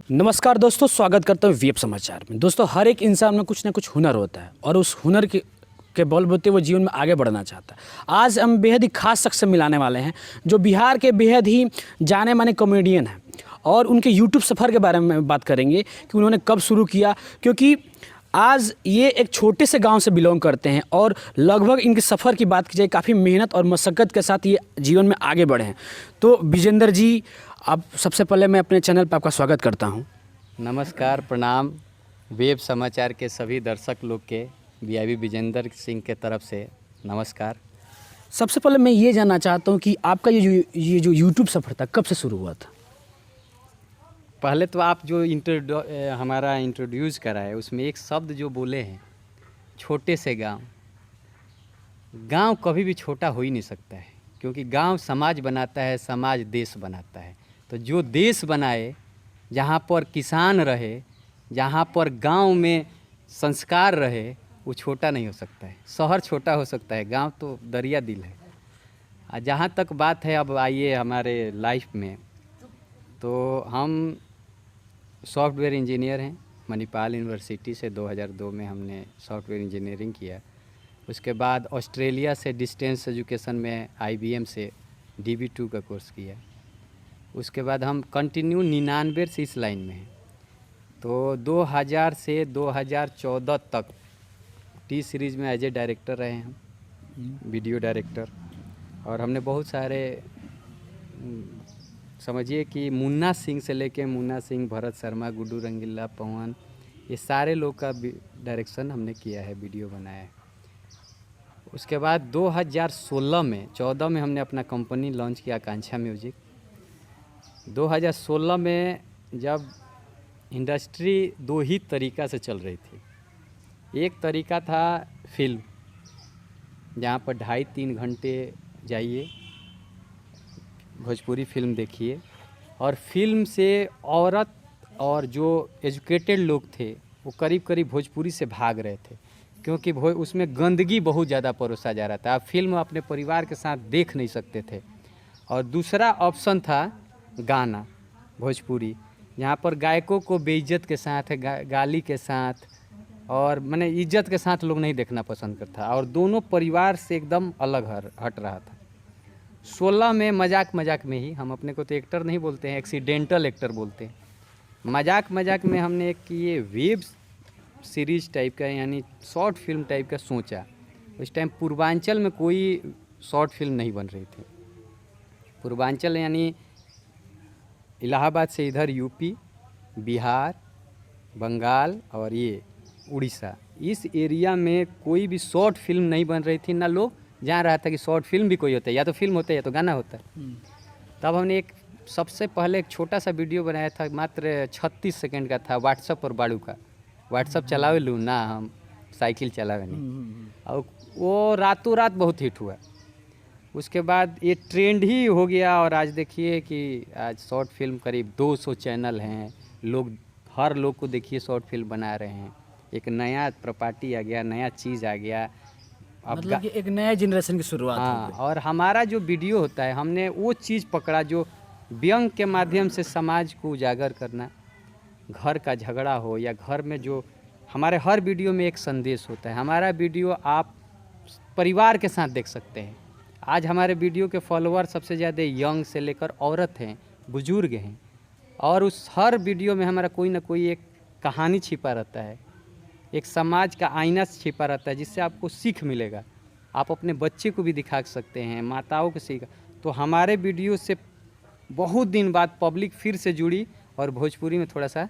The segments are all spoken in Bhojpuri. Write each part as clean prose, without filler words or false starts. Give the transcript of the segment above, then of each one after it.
नमस्कार दोस्तों, स्वागत करता हूँ वीएफ समाचार में। दोस्तों, हर एक इंसान में कुछ ना कुछ हुनर होता है और उस हुनर के बलबूते वो जीवन में आगे बढ़ना चाहता है। आज हम बेहद ही खास शख्स से मिलाने वाले हैं जो बिहार के बेहद ही जाने माने कॉमेडियन हैं और उनके यूट्यूब सफ़र के बारे में बात करेंगे कि उन्होंने कब शुरू किया, क्योंकि आज ये एक छोटे से गांव से बिलोंग करते हैं और लगभग इनके सफ़र की बात की जाए काफ़ी मेहनत और मशक्क़त के साथ ये जीवन में आगे बढ़े हैं। तो विजेंद्र जी, आप सबसे पहले मैं अपने चैनल पर आपका स्वागत करता हूं। नमस्कार, प्रणाम। वेब समाचार के सभी दर्शक लोग के वीआईबी विजेंद्र सिंह के तरफ से नमस्कार। सबसे पहले मैं ये जानना चाहता हूं कि आपका ये जो यूट्यूब सफ़र था कब से शुरू हुआ था? पहले तो आप जो हमारा इंट्रोड्यूस करा है उसमें एक शब्द जो बोले हैं, छोटे से गांव। गांव कभी भी छोटा हो ही नहीं सकता है, क्योंकि गांव समाज बनाता है, समाज देश बनाता है। तो जो देश बनाए, जहाँ पर किसान रहे, जहाँ पर गांव में संस्कार रहे, वो छोटा नहीं हो सकता है। शहर छोटा हो सकता है, गांव तो दरिया दिल है। जहाँ तक बात है, अब आइए हमारे लाइफ में, तो हम सॉफ्टवेयर इंजीनियर हैं। मणिपाल यूनिवर्सिटी से 2002 में हमने सॉफ्टवेयर इंजीनियरिंग किया। उसके बाद ऑस्ट्रेलिया से डिस्टेंस एजुकेशन में IBM से DB2 का कोर्स किया। उसके बाद हम कंटिन्यू 99 से इस लाइन में हैं। तो 2000 से 2014 तक टी सीरीज़ में एज ए डायरेक्टर रहे हम, वीडियो डायरेक्टर। और हमने बहुत सारे, समझिए कि मुन्ना सिंह से लेके मुन्ना सिंह, भरत शर्मा, गुड्डू रंगीला, पवन, ये सारे लोग का डायरेक्शन हमने किया है, वीडियो बनाया है। उसके बाद 2016 में 14 में हमने अपना कंपनी लॉन्च किया, आकांक्षा म्यूजिक। 2016 में जब इंडस्ट्री दो ही तरीक़ा से चल रही थी। एक तरीक़ा था फिल्म, जहाँ पर 2.5-3 घंटे जाइए, भोजपुरी फिल्म देखिए, और फिल्म से औरत और जो एजुकेटेड लोग थे वो करीब करीब भोजपुरी से भाग रहे थे, क्योंकि उसमें गंदगी बहुत ज़्यादा परोसा जा रहा था। आप फिल्म अपने परिवार के साथ देख नहीं सकते थे। और दूसरा ऑप्शन था गाना, भोजपुरी, जहाँ पर गायकों को बेइज्जत के साथ, गाली के साथ और माने इज्जत के साथ लोग नहीं देखना पसंद करता, और दोनों परिवार से एकदम अलग हट रहा था। 16 में मजाक में ही, हम अपने को तो एक्टर नहीं बोलते हैं, एक्सीडेंटल एक्टर बोलते हैं, मजाक में हमने एक ये वेब सीरीज़ टाइप का, यानी शॉर्ट फिल्म टाइप का सोचा। उस टाइम पूर्वांचल में कोई शॉर्ट फिल्म नहीं बन रही थी। पूर्वांचल यानी इलाहाबाद से इधर यूपी, बिहार, बंगाल और ये उड़ीसा, इस एरिया में कोई भी शॉर्ट फिल्म नहीं बन रही थी। ना लोग जान रहा था कि शॉर्ट फिल्म भी कोई होता है, या तो फिल्म होता है या तो गाना होता है। तब हमने एक सबसे पहले एक छोटा सा वीडियो बनाया था, मात्र 36 सेकंड का था, व्हाट्सअप और बाड़ू का। व्हाट्सअप चलावे लूँ ना, हम साइकिल चलावे नहीं, और वो रातों रात बहुत हिट हुआ। उसके बाद ये ट्रेंड ही हो गया, और आज देखिए कि आज शॉर्ट फिल्म करीब 200 चैनल हैं, लोग हर लोग को देखिए शॉर्ट फिल्म बना रहे हैं। एक नया प्रॉपर्टी आ गया, नया चीज़ आ गया, मतलब कि एक नया जनरेशन की शुरुआत हो गई। और हमारा जो वीडियो होता है, हमने वो चीज़ पकड़ा जो व्यंग के माध्यम से समाज को उजागर करना। घर का झगड़ा हो या घर में जो, हमारे हर वीडियो में एक संदेश होता है। हमारा वीडियो आप परिवार के साथ देख सकते हैं। आज हमारे वीडियो के फॉलोअर सबसे ज़्यादा यंग से लेकर औरत हैं, बुजुर्ग हैं, और उस हर वीडियो में हमारा कोई ना कोई एक कहानी छिपा रहता है, एक समाज का आईना छिपा रहता है, जिससे आपको सीख मिलेगा। आप अपने बच्चे को भी दिखा सकते हैं, माताओं को सीखा। तो हमारे वीडियो से बहुत दिन बाद पब्लिक फिर से जुड़ी, और भोजपुरी में थोड़ा सा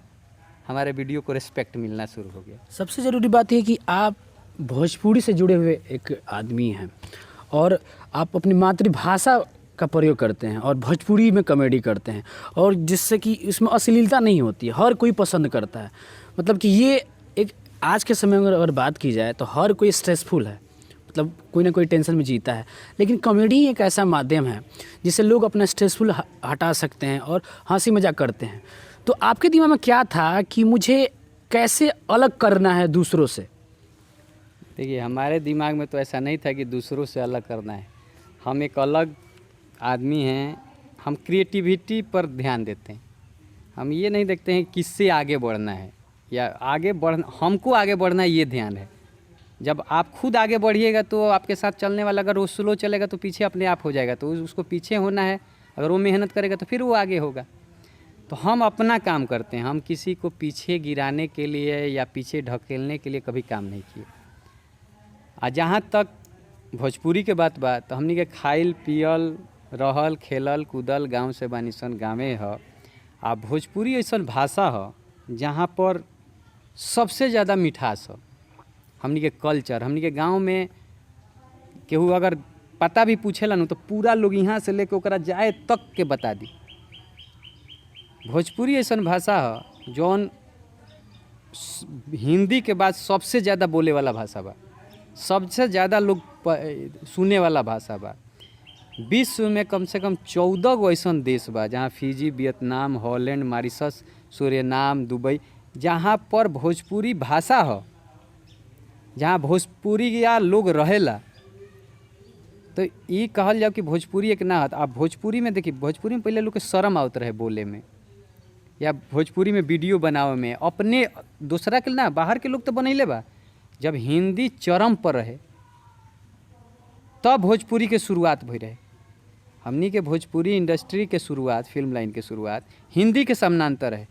हमारे वीडियो को रिस्पेक्ट मिलना शुरू हो गया। सबसे ज़रूरी बात है कि आप भोजपुरी से जुड़े हुए एक आदमी हैं और आप अपनी मातृभाषा का प्रयोग करते हैं और भोजपुरी में कॉमेडी करते हैं, और जिससे कि इसमें अश्लीलता नहीं होती है, हर कोई पसंद करता है। मतलब कि ये एक आज के समय में अगर बात की जाए तो हर कोई स्ट्रेसफुल है, मतलब कोई ना कोई टेंशन में जीता है, लेकिन कॉमेडी एक ऐसा माध्यम है जिससे लोग अपना स्ट्रेसफुल हटा सकते हैं और हंसी मजाक करते हैं। तो आपके दिमाग में क्या था कि मुझे कैसे अलग करना है दूसरों से? देखिए, हमारे दिमाग में तो ऐसा नहीं था कि दूसरों से अलग करना है। हम एक अलग आदमी हैं, हम क्रिएटिविटी पर ध्यान देते हैं। हम ये नहीं देखते हैं किससे आगे बढ़ना है या हमको आगे बढ़ना है, ये ध्यान है। जब आप खुद आगे बढ़िएगा तो आपके साथ चलने वाला अगर वो स्लो चलेगा तो पीछे अपने आप हो जाएगा, तो उसको पीछे होना है। अगर वो मेहनत करेगा तो फिर वो आगे होगा। तो हम अपना काम करते हैं, हम किसी को पीछे गिराने के लिए या पीछे ढकेलने के लिए कभी काम नहीं किए। जहाँ तक भोजपुरी के बात तो हमनी के खाइल पियल रहल खेलल कूदल गांव से बानिसन गाँवे ह। आ भोजपुरी ऐसा भाषा ह जहाँ पर सबसे ज़्यादा मिठास ह। हमनी के कल्चर, हमनी के गांव में केहू अगर पता भी पूछेला न तो पूरा लोग यहाँ से लेके ओकरा जाए तक के बता दी। भोजपुरी ऐसा भाषा है जौन हिंदी के बाद सबसे ज़्यादा बोले वाला भाषा बा, सबसे ज़्यादा लोग सुने वाला भाषा बा। विश्व में कम से कम 14 गो ऐसा देश बा जहाँ Fiji, Vietnam, Holland, Mauritius, Suriname, Dubai, जहाँ पर भोजपुरी भाषा है, जहाँ भोजपुरी या लोग रहेला। तो ये कहल जाओ कि भोजपुरी एक ना है। आप भोजपुरी में देखिए, भोजपुरी में पहले लोग के शर्म आवत रहे बोले में या भोजपुरी में वीडियो बनावे में, अपने दूसरा के ना, बाहर के लोग तो बनैले बा। जब हिंदी चरम पर रहे तब भोजपुरी के शुरुआत भई रहे। हमनी के भोजपुरी इंडस्ट्री के शुरुआत, फिल्म लाइन के शुरुआत हिंदी के समानांतर है।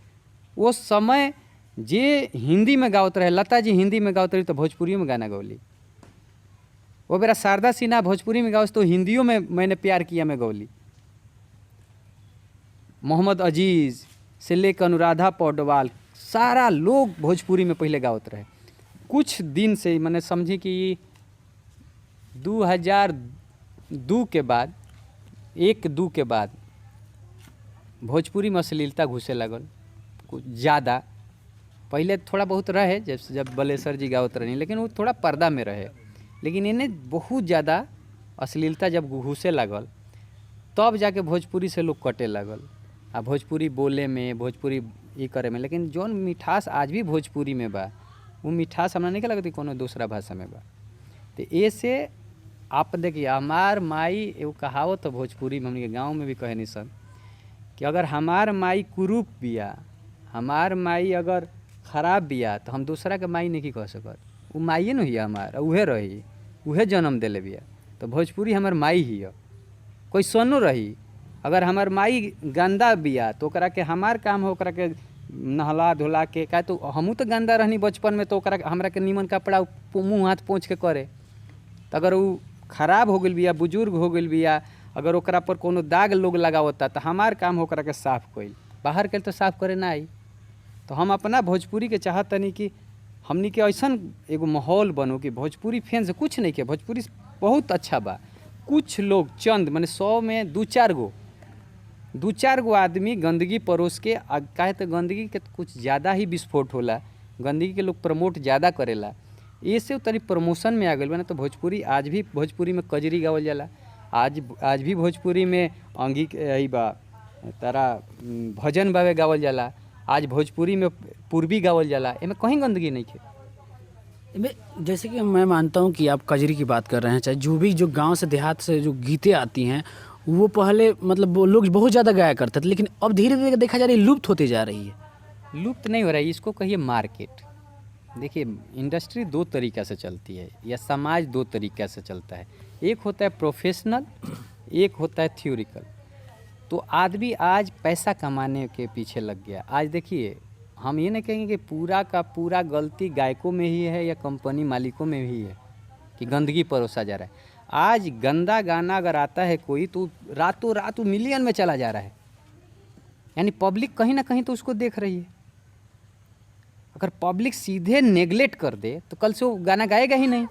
वो समय जे हिंदी में गावत रहे, लता जी हिंदी में गावत रही तो भोजपुरी में गाना गौली। वो मेरा शारदा सिन्हा भोजपुरी में गावस तो हिंदियों में मैंने प्यार किया में गौली। मोहम्मद अजीज़ से लेकर अनुराधा पौडवाल, सारा लोग भोजपुरी में पहले गावत रहे। कुछ दिन से मैंने समझी कि 2002 के बाद, 1-2 के बाद भोजपुरी में अश्लीलता घुसे लगल कुछ ज़्यादा। पहले थोड़ा बहुत रहे जब बलेसर जी गावत रही, लेकिन वो थोड़ा पर्दा में रहे। लेकिन इन्हें बहुत ज़्यादा अश्लीलता जब घुसे लगल तब जाके भोजपुरी से लोग कटे लगल। आ भोजपुरी बोले में, भोजपुरी ये करे में, लेकिन जौन मिठास आज भी भोजपुरी में बा, वो मिठास हमरा नहीं लगती कोनो दूसरा भाषा में बा। तो ऐसे आप देखिए, हमार माई एगो कहावत तो भोजपुरी में, हमने गाँव में भी कहे नहीं सन कि अगर हमार माई कुरूप बिया, हमार माई अगर खराब बिया तो हम दूसरा के माई नहीं कह सकत। वो माइए न हिया हमार, उहे रही, उहे जन्म दिले बिया। तो भोजपुरी हमार माई ही है। कोई सोनो रही, अगर हमार माई गंदा बिया तो ओकरा के हमार काम हो ओकरा के नहला धोला के, का तो हमहूँ तो गंदा रहनी बचपन में, तो ओकरा हमरा के नीमन कपड़ा मुँह हाथ पोंछ के करे। तो अगर वो खराब हो गई बिया, बुजुर्ग हो गई बिया, अगर ओकरा पर कोनो दाग लोग लगावता तो हमार काम ओकरा के साफ कइल, बाहर के तो साफ करे ना आई। तो हम अपना भोजपुरी के चाहत तनी कि हमनी के ऐसा एगो माहौल बनो कि भोजपुरी फैन से कुछ नहीं के, भोजपुरी बहुत अच्छा बा। कुछ लोग चंद माने 100 में 2-4 गो आदमी गंदगी परोस के, काहे तो गंदगी के कुछ ज़्यादा ही विस्फोट होला, गंदगी के लोग प्रमोट ज़्यादा करेला, ये से तनी प्रमोशन में आ गई बना। तो भोजपुरी आज भी भोजपुरी में कजरी गावल जाला, आज भी भोजपुरी में अंगी यही बा तारा भजन बावे गावल जाला, आज भोजपुरी में पूर्वी गावल जाला, एमे कहीं गंदगी नहीं है। जैसे कि मैं मानता हूँ कि आप कजरी की बात कर रहे हैं, चाहे जो भी जो गांव से देहात से जो गीतें आती हैं वो पहले मतलब वो लोग बहुत ज़्यादा गाया करते थे, लेकिन अब धीरे धीरे देखा जा रही है लुप्त होती जा रही है। लुप्त नहीं हो रहा है, इसको कहिए मार्केट। देखिए, इंडस्ट्री 2 तरीक़ा से चलती है या समाज 2 तरीक़ा से चलता है। एक होता है प्रोफेशनल, एक होता है थ्योरिकल। तो आदमी आज पैसा कमाने के पीछे लग गया। आज देखिए, हम ये नहीं कहेंगे कि पूरा का पूरा गलती गायकों में ही है या कंपनी मालिकों में ही है कि गंदगी परोसा जा रहा है। आज गंदा गाना अगर आता है कोई तो रातों रात मिलियन में चला जा रहा है, यानी पब्लिक कहीं ना कहीं तो उसको देख रही है। अगर पब्लिक सीधे नेगलेक्ट कर दे तो कल से वो गाना गाएगा ही नहीं।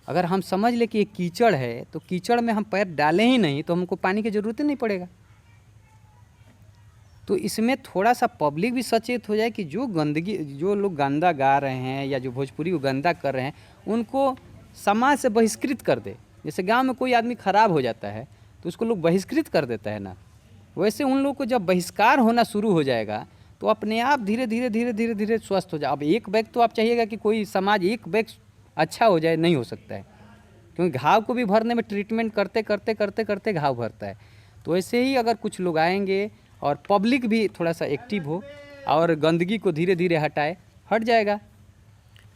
अगर हम समझ ले कि ये कीचड़ है तो कीचड़ में हम पैर डालें ही नहीं तो हमको पानी की ज़रूरत ही नहीं पड़ेगा। तो इसमें थोड़ा सा पब्लिक भी सचेत हो जाए कि जो गंदगी, जो लोग गंदा गा रहे हैं या जो भोजपुरी को गंदा कर रहे हैं उनको समाज से बहिष्कृत कर दे। जैसे गांव में कोई आदमी खराब हो जाता है तो उसको लोग बहिष्कृत कर देता है ना, वैसे उन लोग को जब बहिष्कार होना शुरू हो जाएगा तो अपने आप धीरे धीरे स्वस्थ हो जाए। अब एक बैग तो आप चाहिएगा कि कोई समाज एक बैग अच्छा हो जाए, नहीं हो सकता है, क्योंकि घाव को भी भरने में ट्रीटमेंट करते करते घाव भरता है। तो ऐसे ही अगर कुछ लोग आएंगे और पब्लिक भी थोड़ा सा एक्टिव हो और गंदगी को धीरे धीरे हटाए, हट जाएगा।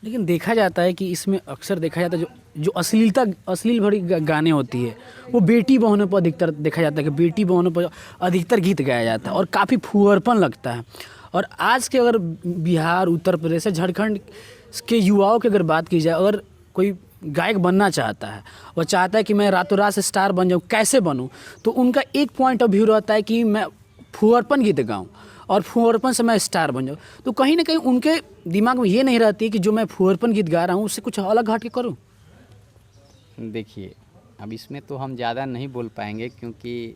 लेकिन देखा जाता है कि इसमें अक्सर देखा जाता है जो जो अश्लील भरी गाने होती है वो बेटी बहुओं पर अधिकतर देखा जाता है कि बेटी बहुओं पर अधिकतर गीत गाया जाता है और काफ़ी फूहड़पन लगता है। और आज के अगर बिहार, उत्तर प्रदेश या झारखंड के युवाओं की अगर बात की जाए, अगर कोई गायक बनना चाहता है, वो चाहता है कि मैं रातों रात स्टार बन जाऊँ, कैसे बनूँ, तो उनका एक पॉइंट ऑफ व्यू रहता है कि मैं फूहड़पन गीत गाऊँ और फूहड़पन से मैं स्टार बन जाऊँ। तो कहीं ना कहीं उनके दिमाग में ये नहीं रहती कि जो मैं फूहड़पन गीत गा रहा हूँ उससे कुछ अलग हट के करूँ। देखिए, अब इसमें तो हम ज़्यादा नहीं बोल पाएंगे, क्योंकि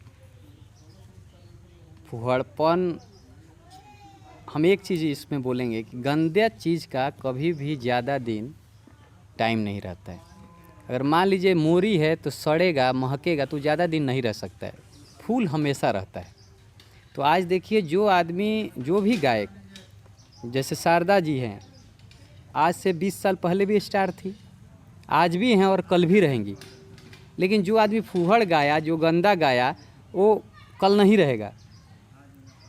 फूहड़पन, हम एक चीज़ इसमें बोलेंगे कि गंदे चीज़ का कभी भी ज़्यादा दिन टाइम नहीं रहता है। अगर मान लीजिए मोरी है तो सड़ेगा, महकेगा, तो ज़्यादा दिन नहीं रह सकता है। फूल हमेशा रहता है। तो आज देखिए, जो आदमी, जो भी गायक, जैसे शारदा जी हैं, आज से 20 साल पहले भी स्टार थी, आज भी हैं और कल भी रहेंगी। लेकिन जो आदमी फूहड़ गाया, जो गंदा गाया, वो कल नहीं रहेगा,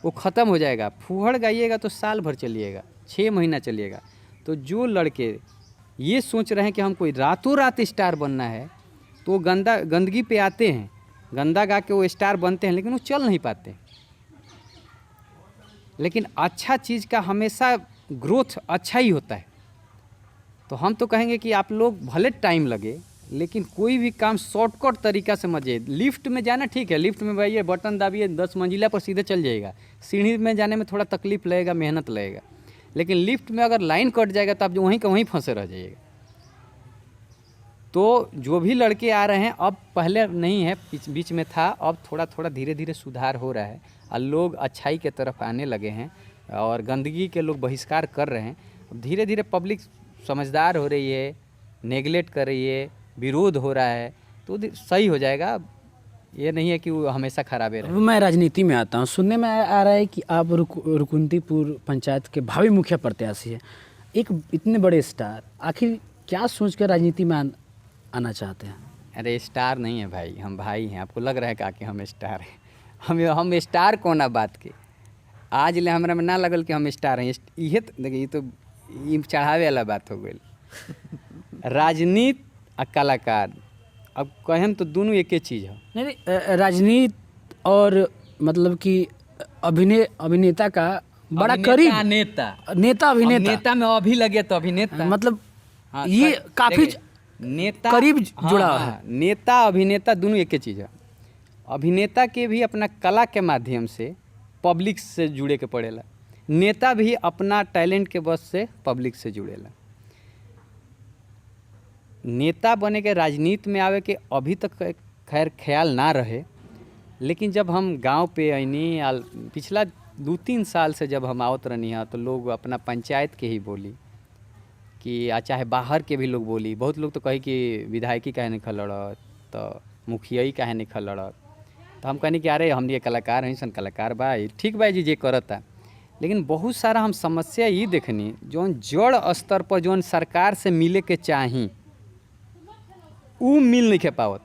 वो ख़त्म हो जाएगा। फूहड़ गाइएगा तो साल भर चलिएगा, 6 महीना चलिएगा। तो जो लड़के ये सोच रहे हैं कि हमको रातों रात स्टार बनना है, तो वो गंदगी पे आते हैं, गंदा गा के वो स्टार बनते हैं, लेकिन वो चल नहीं पाते। लेकिन अच्छा चीज़ का हमेशा ग्रोथ अच्छा ही होता है। तो हम तो कहेंगे कि आप लोग भले टाइम लगे, लेकिन कोई भी काम शॉर्टकट तरीका से मत जाइए। लिफ्ट में जाना ठीक है, लिफ्ट में जाइए, बटन दाबिए, 10 मंजिला पर सीधे चल जाएगा। सीढ़ी में जाने में थोड़ा तकलीफ लगेगा, मेहनत लगेगा। लेकिन लिफ्ट में अगर लाइन कट जाएगा तो आप जो वहीं का वहीं फंसे रह जाइएगा। तो जो भी लड़के आ रहे हैं, अब पहले नहीं है, बीच में था, अब थोड़ा थोड़ा धीरे धीरे सुधार हो रहा है और लोग अच्छाई के तरफ आने लगे हैं और गंदगी के लोग बहिष्कार कर रहे हैं। धीरे धीरे पब्लिक समझदार हो रही है, नेगलेक्ट कर रही है, विरोध हो रहा है, तो सही हो जाएगा। ये नहीं है कि वो हमेशा खराबे रहे। मैं राजनीति में आता हूँ, सुनने में आ रहा है कि आप रुकुंदीपुर पंचायत के भावी मुखिया प्रत्याशी हैं। एक इतने बड़े स्टार आखिर क्या सोचकर राजनीति में आना चाहते हैं? अरे स्टार नहीं है भाई, हम भाई हैं। आपको लग रहा है कि हम स्टार हैं? हम स्टार कोना बात के, आज ले हमरा में ना लगल कि हम स्टार हैं। ये तो देखिए, ये तो चढ़ावे वाला बात हो गई। राजनीति और कलाकार, अब कहें तो दोनों एक ही चीज़ है। नहीं, राजनीति और मतलब कि अभिनेता का बड़ा करीब, नेता नेता में अभी लगे तो अभिनेता, मतलब हाँ, ये काफ़ी नेता करीब जुड़ा हाँ, है। नेता अभिनेता दोनों एक ही चीज़ है। अभिनेता के भी अपना कला के माध्यम से पब्लिक से जुड़े के पड़ेला, नेता भी अपना टैलेंट के बस से पब्लिक से जुड़ेला। नेता बने के राजनीति में आवे के अभी तक खैर ख्याल ना रहे, लेकिन जब हम गांव पे आईनी, पिछला 2-3 साल से जब हम आवत रहनी है, तो लोग अपना पंचायत के ही बोली कि चाहे बाहर के भी लोग बोली। बहुत लोग तो कही कि विधायकी काहे नहीं लड़त, तो मुखियाई काहे नहीं लड़त। तो हम कहनी कि अरे हम ये कलाकार हैं, सन कलाकार बा, ठीक बा जी जे करता। लेकिन बहुत सारा हम समस्या ये देखनी, जौन जड़ स्तर पर जौन सरकार से मिले के चाही उ मिल नहीं के पावत।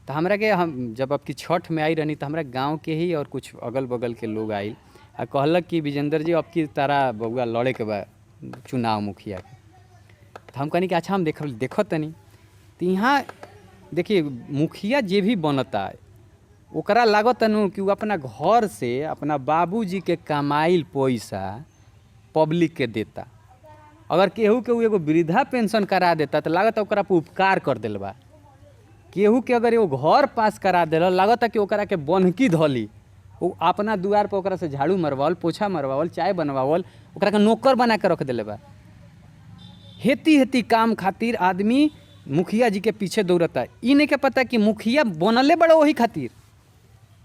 तो हमरा के, हम जब आपकी छठ में आई रहनी, तो हमरा गांव के ही और कुछ अगल बगल के लोग आइल आ कहलक कि विजेंद्र जी आपकी तरह बउआ लड़े के बा चुनाव मुखिया के। तो हम कहनी कि अच्छा हम देखो तनी। तो यहाँ देखिए, मुखिया जे भी बनता है ओकरा लागत नु कि वो अपना घर से अपना बाबूजी के कमाइल पैसा पब्लिक के देता। अगर केहू के एगो वृद्धा पेंशन करा देता तो लागत ओकरा पर उपकार कर दिल बा। केहू के अगर एगो घर पास करा दिल, लागत कि ओकरा के बन्हकी धली, वो अपना दुआर पर ओकरा से झाड़ू मरवावल, पोछा मरवावल, चाय बनवावल, ओकरा के नौकर बना के रख दिले बा। हेती काम खातिर आदमी मुखिया जी के पीछे दौड़ता। ई नहीं के पता कि मुखिया बनले बड़ा वही खातिर।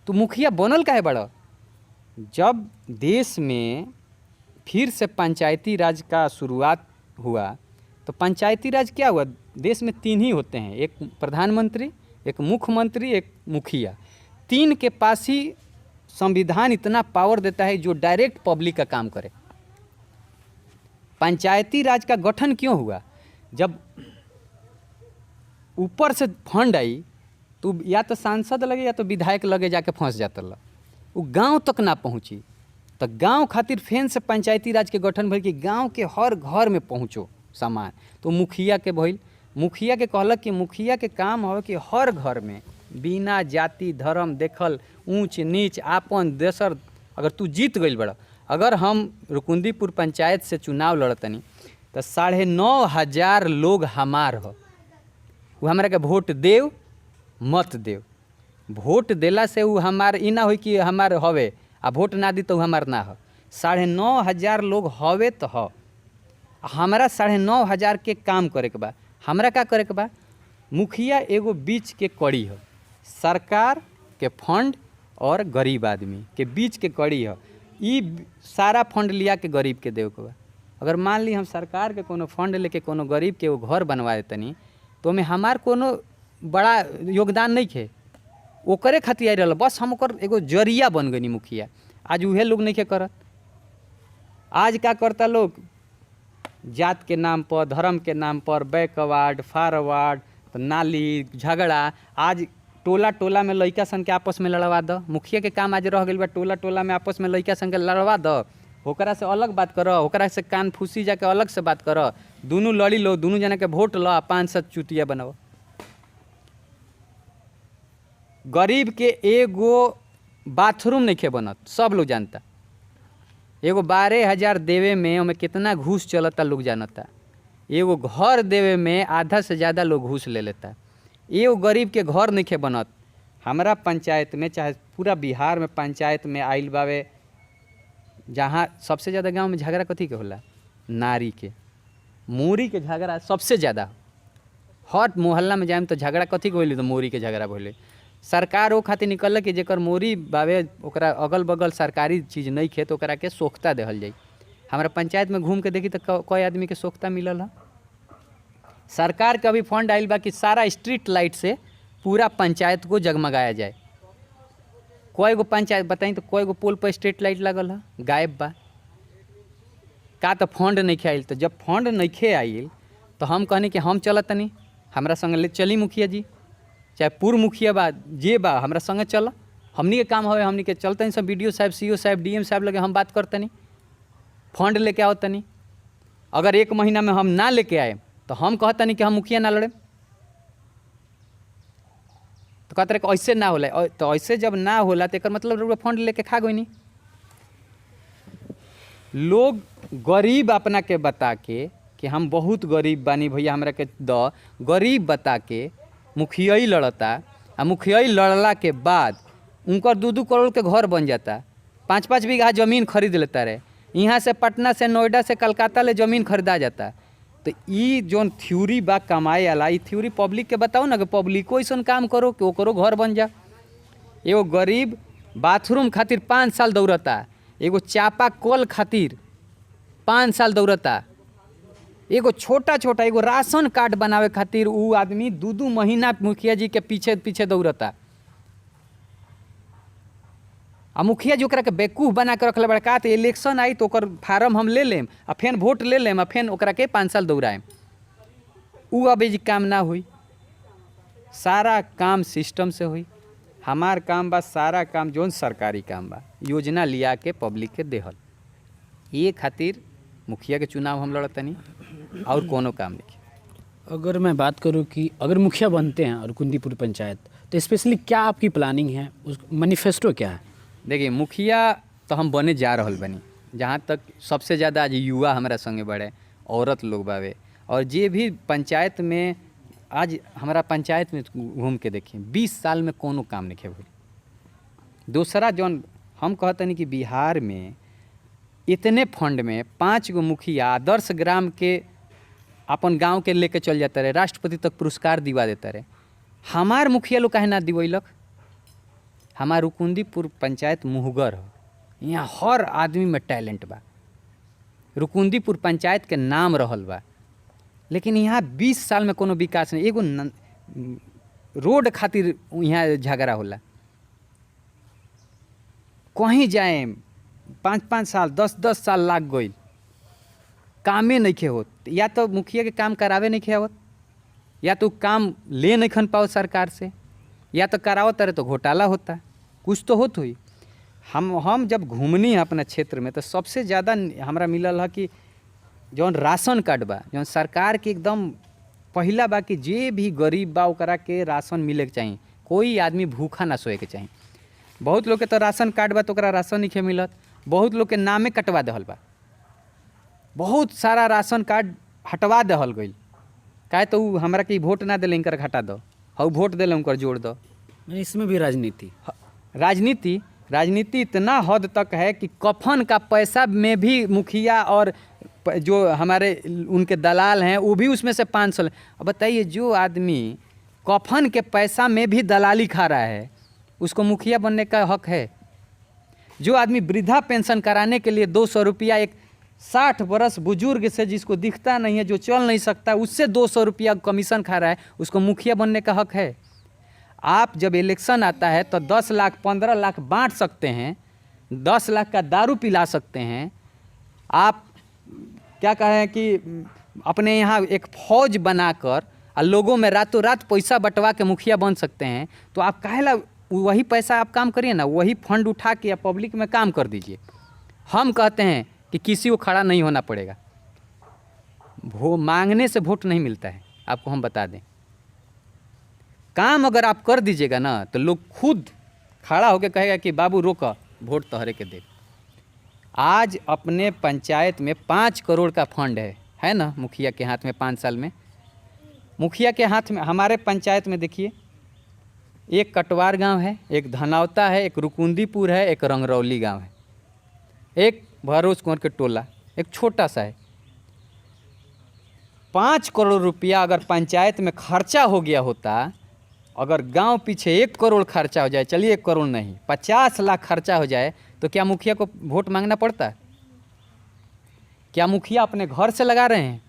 तो मुखिया बनल काहे बड़ा? जब देश में फिर से पंचायती राज का शुरुआत हुआ, तो पंचायती राज क्या हुआ? देश में 3 ही होते हैं, एक प्रधानमंत्री, एक मुख्यमंत्री, एक मुखिया। 3 के पास ही संविधान इतना पावर देता है जो डायरेक्ट पब्लिक का काम करे। पंचायती राज का गठन क्यों हुआ? जब ऊपर से फंड आई तो या तो सांसद लगे या तो विधायक लगे जाके फंस जाता ला। वो गांव तक ना पहुँची। तो गांव खातिर फेन से पंचायती राज के गठन भइल कि गांव के हर घर में पहुँचो सामान। तो मुखिया के भइल, मुखिया के कहलक कि मुखिया के काम हो कि हर घर में बिना जाति धर्म देखल ऊंच नीच आपन देसर, अगर तू जीत गइल बड़ा, अगर हम रुकुंदीपुर पंचायत से चुनाव लड़तनी तो 9,500 लोग हमार हो, वो हमरा के वोट देव मत देव। वोट देला से वो हमार ई ना होई कि हमार हवे आ वोट ना दी तो हमार ना हो। 9,500 लोग हवे तो हो, हमारा 9,500 के काम करे के बा। हमरा का करे के बा, मुखिया एगो बीच के कड़ी हो, सरकार के फंड और गरीब आदमी के बीच के कड़ी हो। ई सारा फंड लिया के गरीब के देवे के बा। अगर मान ली हम सरकार के कोनो फंड लेके कोनो गरीब के वो घर बनवा देतनी तो में हमार कोनो बड़ा योगदान नहीं है, ओकरे खातिर आई रहल, बस हम ओकर एगो जरिया बन गनी मुखिया। आज उहे लोग नहीं के करत। आज का करता लोग, जात के नाम पर धर्म के नाम पर बैकवर्ड फॉरवर्ड नाली झगड़ा। आज टोला टोला में लइका सन के आपस में लड़वा दो। मुखिया के काम आज रह गइल बा टोला टोला में आपस में लइका सन के लड़वा दो, ओकरा से अलग बात करो, ओकरा से कान फूसी जाके अलग से बात करो, दोनों लड़ी लो, दोनों जना के वोट लो, 5-7 चुतिया बनाओ। गरीब के एगो बाथरूम नहीं खे बनत, सब लोग जानता। एगो 12,000 देवे में ओमे कितना घूस चलता लोग जानता। एगो घर देवे में आधा से ज़्यादा लोग घूस ले लेता। एगो गरीब के घर नहीं खे बनत। हमारा पंचायत में चाहे पूरा बिहार में पंचायत में आइल बावे, जहाँ सबसे ज़्यादा गांव में झगड़ा कथी के होला, नारी के मोरी के झगड़ा सबसे ज़्यादा। हर मोहल्ला में जाए तो झगड़ा कथी के होली, तो मोरी के झगड़ा भइले। सरकार वो खातिर निकल कि जेकर मोरी बावे ओकरा अगल बगल सरकारी चीज़ नहीं खे तो ओकरा के सोख्ता देहल जाई। हमारा पंचायत में घूम के देखी तो कई आदमी के सोख्ता मिलल है। सरकार का भी फंड आइल बा कि सारा स्ट्रीट लाइट से पूरा पंचायत को जगमगाया जाए। कोई गो पंचायत बताई तो कोई गो पोल पर स्ट्रीट लाइट लगल है, गायब बा। का तो फंड नहीं खे आइल। तो जब फंड नहीं खे आइल तो हम कहनी कि हम चलत तनी, हमरा संग ले चली मुखिया जी, चाहे पूर्व मुखिया बा जे बा, हमरा संगे चल, हमनी के काम हवे, हमनी के चलतनी सब BDO साहब CO साहब DM साहब लगे हम बात करतनी, फंड लेके आओ तनी। अगर 1 महीना में हम ना लेके आए तो हम कहतनी कि हम मुखिया ना लड़े। तो कहते रहे ऐसे ना होला। तो ऐसे जब ना होला तो एक मतलब फंड लेके खा गई नहीं। लोग गरीब अपना के बता के कि हम बहुत गरीब बानी भैया हमरा के द, गरीब बता के मुखियाई लड़ता। आ मुखियाई लड़ला के बाद उनकर 2-2 करोड़ के घर बन जाता, 5-5 बीघा ज़मीन खरीद लेता रहे। यहाँ से पटना से नोएडा से कलकत्ता ले ज़मीन खरीदा जाता। तो ई जोन थ्योरी बा कमाए वाला, ई थ्योरी पब्लिक के बताओ ना कि पब्लिको ऐसा काम करो कि ओकरो घर बन जा। एगो गरीब बाथरूम खातिर 5 साल दौड़ता, एगो चापा कल खातिर 5 साल दौड़ता, एगो छोटा छोटा एगो राशन कार्ड बनावे खातिर उ आदमी 2-2 महीना मुखिया जी के पीछे पीछे दौड़ता। आ मुखिया जी ओकरा के बेवकूफ़ बना के रखले बड़ा। का तो इलेक्शन आई तो ओकर फार्म हम ले लेम आ फेन वोट ले लेम आ फेन ओकरा के 5 साल दौड़ाएम। उ अब जी काम ना हुई, सारा काम सिस्टम से हुई। हमार काम बा सारा काम जोन सरकारी काम बा योजना लिया के पब्लिक के देहल। ये खातिर मुखिया के चुनाव हम लड़तनी और कोनो काम नहीं। अगर मैं बात करूं कि अगर मुखिया बनते हैं और रुकुंदीपुर पंचायत तो स्पेशली क्या आपकी प्लानिंग है, उस मैनिफेस्टो क्या है? देखिए मुखिया तो हम बने जा रहल बनी। जहाँ तक सबसे ज़्यादा आज युवा हमारा संगे बढ़े, औरत लोग बावे, और जे भी पंचायत में आज हमारा पंचायत में घूम के देखिए 20 साल में कोनो काम नहीं खे। दूसरा जौन हम कहतनी कि बिहार में इतने फंड में 5 गो मुखिया आदर्श ग्राम के अपन गांव के लेके चल जाता रहे, राष्ट्रपति तक पुरस्कार दिवा देता रहे। हमार मुखिया लोग काहे ना दिवैलक? हमार रुकुंदीपुर पंचायत मुहगर हो, यहाँ हर आदमी में टैलेंट बा। रुकुंदीपुर पंचायत के नाम रहल बा, लेकिन यहाँ 20 साल में कोनो विकास नहीं। एगो रोड खातिर यहाँ झगड़ा होला, कहीं जाए 5-5 साल 10-10 साल लाग गई, कामे नहीं खे होत। या तो मुखिया के काम करावे नहीं खे आवत, या तो काम ले नहीं खन पाओ सरकार से, या तो कराओ तरे तो घोटाला होता, कुछ तो होत हुई। हम जब घूमनी है अपना क्षेत्र में तो सबसे ज़्यादा हमरा मिलल है कि जौन राशन कार्ड बा, जौन सरकार के एकदम पहिला बा कि जे भी गरीब बा ओकरा के राशन मिले के चाहिए, कोई आदमी भूखा ना सोए के चाहिए। बहुत लोग के तो राशन कार्ड बा तो ओकरा राशन नहीं मिलत, बहुत लोग के नामे कटवा दहल बा, बहुत सारा राशन कार्ड हटवा दहल गई। काहे तो उ हमरा के वोट ना दिले इनकर हटा दो, हऊ वोट दिले उनकर जोड़ दो। इसमें भी राजनीति राजनीति इतना हद तक है कि कफन का पैसा में भी मुखिया और जो हमारे उनके दलाल हैं वो भी उसमें से 500। अब बताइए, जो आदमी कफन के पैसा में भी दलाली खा रहा है उसको मुखिया बनने का हक है? जो आदमी वृद्धा पेंशन कराने के लिए 200 रुपया एक 60 बरस बुजुर्ग से जिसको दिखता नहीं है, जो चल नहीं सकता, उससे 200 रुपया कमीशन खा रहा है, उसको मुखिया बनने का हक है? आप जब इलेक्शन आता है तो 10 लाख 15 लाख बांट सकते हैं, 10 लाख का दारू पिला सकते हैं। आप क्या कहें कि अपने यहाँ एक फौज बनाकर और लोगों में रातों रात पैसा बंटवा के मुखिया बन सकते हैं। तो आप काहेला वही पैसा आप काम करिए ना, वही फंड उठा के पब्लिक में काम कर दीजिए। हम कहते हैं कि किसी को खड़ा नहीं होना पड़ेगा, मांगने से वोट नहीं मिलता है, आपको हम बता दें। काम अगर आप कर दीजिएगा ना तो लोग खुद खड़ा होकर कहेगा कि बाबू रोका, वोट तोहरे के दे। आज अपने पंचायत में 5 करोड़ का फंड है ना, मुखिया के हाथ में 5 साल में। मुखिया के हाथ में हमारे पंचायत में देखिए, एक कटवार गांव है, एक धनौता है, एक रुकुंदीपुर है, एक रंगरौली गांव है, एक भरोस कुंवर के टोला, एक छोटा सा है। 5 करोड़ रुपया अगर पंचायत में खर्चा हो गया होता, अगर गांव पीछे 1 करोड़ खर्चा हो जाए, चलिए 1 करोड़ नहीं 50 लाख खर्चा हो जाए, तो क्या मुखिया को वोट मांगना पड़ता? क्या मुखिया अपने घर से लगा रहे हैं?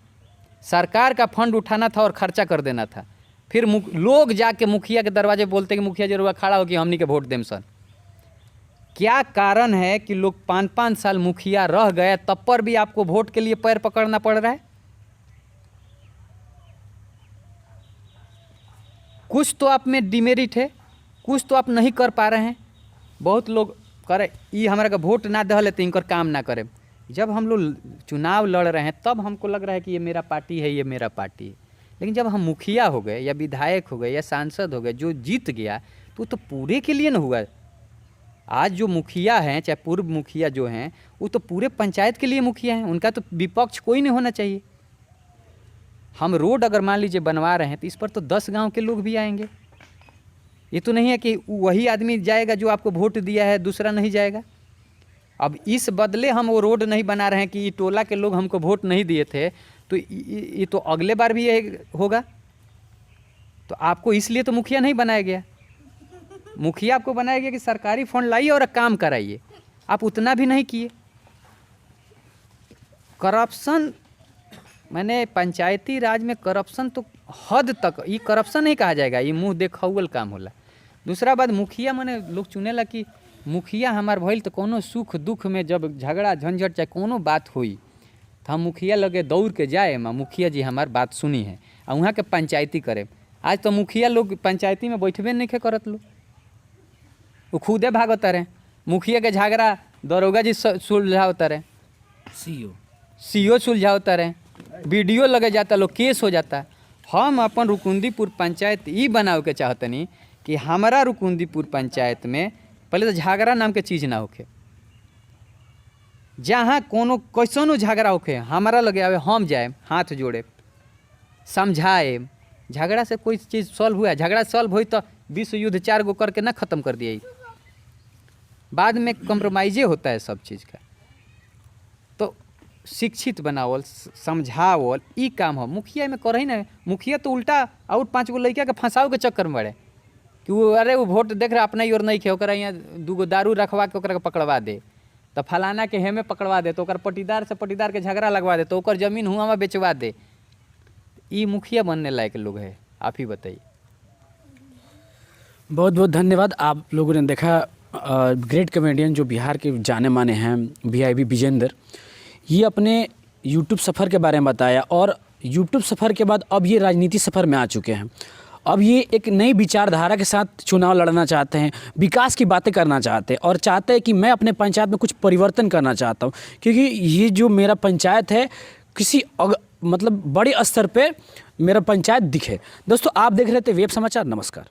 सरकार का फंड उठाना था और खर्चा कर देना था। फिर लोग जाके मुखिया के दरवाजे बोलते कि मुखिया जरूर खड़ा हो कि हमनी के वोट देम सर। क्या कारण है कि लोग 5-5 साल मुखिया रह गए तब पर भी आपको वोट के लिए पैर पकड़ना पड़ रहा है? कुछ तो आप में डिमेरिट है, कुछ तो आप नहीं कर पा रहे हैं। बहुत लोग करे ये हमारा का वोट ना दहले तो इनकर काम ना करे। जब हम लोग चुनाव लड़ रहे हैं तब हमको लग रहा है कि ये मेरा पार्टी है, ये मेरा पार्टी है। लेकिन जब हम मुखिया हो गए या विधायक हो गए या सांसद हो गए, जो जीत गया तो पूरे के लिए ना हुआ। आज जो मुखिया हैं, चाहे पूर्व मुखिया जो हैं, वो तो पूरे पंचायत के लिए मुखिया हैं, उनका तो विपक्ष कोई नहीं होना चाहिए। हम रोड अगर मान लीजिए बनवा रहे हैं तो इस पर तो 10 गांव के लोग भी आएंगे। ये तो नहीं है कि वही आदमी जाएगा जो आपको वोट दिया है, दूसरा नहीं जाएगा। अब इस बदले हम वो रोड नहीं बना रहे हैं कि ये टोला के लोग हमको वोट नहीं दिए थे, तो ये तो अगले बार भी ये होगा। तो आपको इसलिए तो मुखिया नहीं बनाया गया। मुखिया आपको बनाया गया कि सरकारी फंड लाइए और काम कराइए। आप उतना भी नहीं किए। करप्शन, मैंने पंचायती राज में करप्शन तो हद तक, ये करप्शन नहीं कहा जाएगा, ये मुंह देखावल काम होला। दूसरा बात, मुखिया मैंने लोग चुनेला कि मुखिया हमार भइल तो कोनो सुख दुख में जब झगड़ा झंझट चाहे कोनो बात हुई तो हम मुखिया लगे दौड़ के जाए, मुखिया जी हमार बात सुनी है और वहाँ के पंचायती करे। आज तो मुखिया लोग पंचायती में बैठबे नहीं करत लोग, वो खुदे भागता रहे। मुखिया के झगड़ा दरोगा जी सुलझावता रहे, सीओ सुलझावता रहे, वीडियो लगे जाता, लोग केस हो जाता। हम अपन रुकुंदीपुर पंचायत ये बनावे के चाहतनी कि हमारा रुकुंदीपुर पंचायत में पहले तो झगड़ा नाम के चीज़ ना होखे। जहाँ कोनो कैसनो झगड़ा होखे हमारा लगे आवे, हम जाए हाथ जोड़े समझाए। झगड़ा से कोई चीज़ सॉल्व हुआ? झगड़ा सॉल्व हुई तो विश्व युद्ध 4 गो करके ना ख़त्म कर दिया। बाद में कंप्रोमाइजे होता है सब चीज़ का। तो शिक्षित बनावल, समझावल, ई काम हो। मुखिया में करही ना, मुखिया तो उल्टा और 5 गो लड़का के फंसाव के चक्कर में बढ़े कि वो अरे वो वोट देख रहा अपना ही और नहीं खे, ओकरा यहाँ 2 गो दारू रखवा के ओकरा के पकड़वा दे, तो फलाना के हेमे पकड़वा दे, तो ओकर पटीदार से पटीदार के झगड़ा लगवा दे, तो ओकर जमीन हुआ में बेचवा दे। ये मुखिया बनने लायक लोग है? आप ही बताइए। बहुत बहुत धन्यवाद। आप लोगों ने देखा ग्रेट कॉमेडियन जो बिहार के जाने माने हैं VIV विजेंद्र, ये अपने यूट्यूब सफ़र के बारे में बताया और यूट्यूब सफ़र के बाद अब ये राजनीति सफ़र में आ चुके हैं अब ये एक नई विचारधारा के साथ चुनाव लड़ना चाहते हैं, विकास की बातें करना चाहते हैं और चाहते हैं कि मैं अपने पंचायत में कुछ परिवर्तन करना चाहता हूँ, क्योंकि ये जो मेरा पंचायत है किसी मतलब बड़े स्तर पे मेरा पंचायत दिखे। दोस्तों, आप देख रहे थे वेब समाचार। नमस्कार।